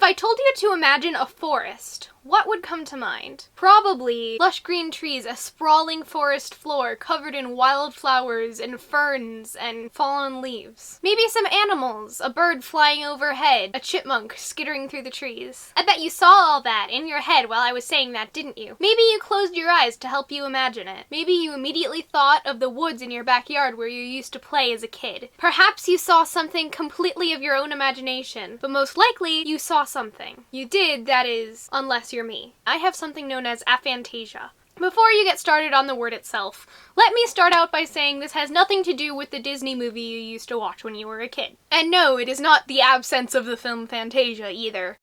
I told you to imagine a forest, what would come to mind? Probably lush green trees, a sprawling forest floor covered in wildflowers and ferns and fallen leaves. Maybe some animals, a bird flying overhead, a chipmunk skittering through the trees. I bet you saw all that in your head while I was saying that, didn't you? Maybe you closed your eyes to help you imagine it. Maybe you immediately thought of the woods in your backyard where you used to play as a kid. Perhaps you saw something completely of your own imagination, but most likely you saw something. You did, that is, unless you're me. I have something known as aphantasia. Before you get started on the word itself, let me start out by saying this has nothing to do with the Disney movie you used to watch when you were a kid. And no, it is not the absence of the film Fantasia either.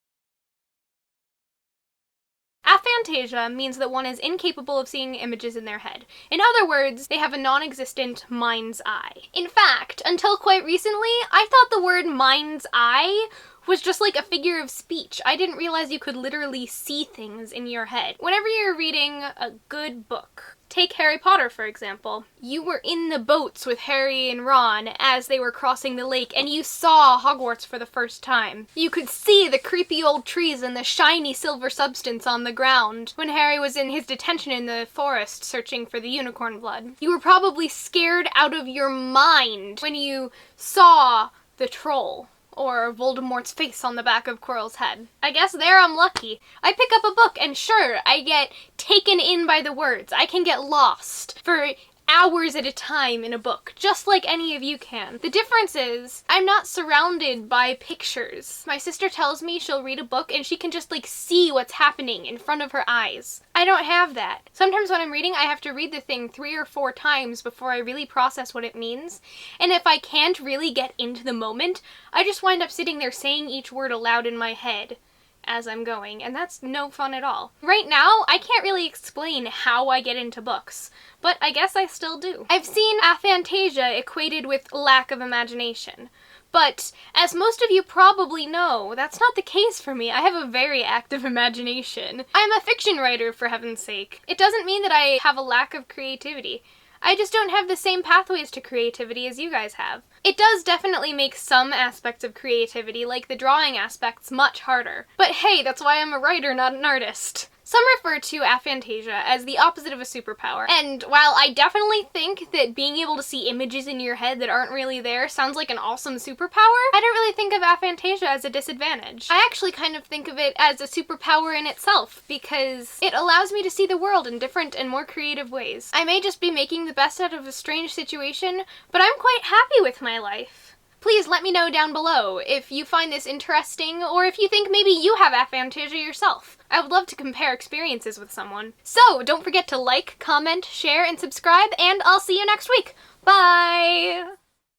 Aphantasia means that one is incapable of seeing images in their head. In other words, they have a non-existent mind's eye. In fact, until quite recently, I thought the word mind's eye was just like a figure of speech. I didn't realize you could literally see things in your head. Whenever you're reading a good book, take Harry Potter for example, you were in the boats with Harry and Ron as they were crossing the lake and you saw Hogwarts for the first time. You could see the creepy old trees and the shiny silver substance on the ground when Harry was in his detention in the forest searching for the unicorn blood. You were probably scared out of your mind when you saw the troll or Voldemort's face on the back of Quirrell's head. I guess there I'm lucky. I pick up a book and sure, I get taken in by the words. I can get lost for hours at a time in a book, just like any of you can. The difference is, I'm not surrounded by pictures. My sister tells me she'll read a book and she can just like see what's happening in front of her eyes. I don't have that. Sometimes when I'm reading, I have to read the thing 3 or 4 times before I really process what it means. And if I can't really get into the moment, I just wind up sitting there saying each word aloud in my head as I'm going, and that's no fun at all. Right now, I can't really explain how I get into books, but I guess I still do. I've seen aphantasia equated with lack of imagination, but as most of you probably know, that's not the case for me. I have a very active imagination. I'm a fiction writer, for heaven's sake. It doesn't mean that I have a lack of creativity. I just don't have the same pathways to creativity as you guys have. It does definitely make some aspects of creativity, like the drawing aspects, much harder. But hey, that's why I'm a writer, not an artist. Some refer to aphantasia as the opposite of a superpower, and while I definitely think that being able to see images in your head that aren't really there sounds like an awesome superpower, I don't really think of aphantasia as a disadvantage. I actually kind of think of it as a superpower in itself, because it allows me to see the world in different and more creative ways. I may just be making the best out of a strange situation, but I'm quite happy with my life. Please let me know down below if you find this interesting, or if you think maybe you have aphantasia yourself. I would love to compare experiences with someone. So, don't forget to like, comment, share, and subscribe, and I'll see you next week. Bye!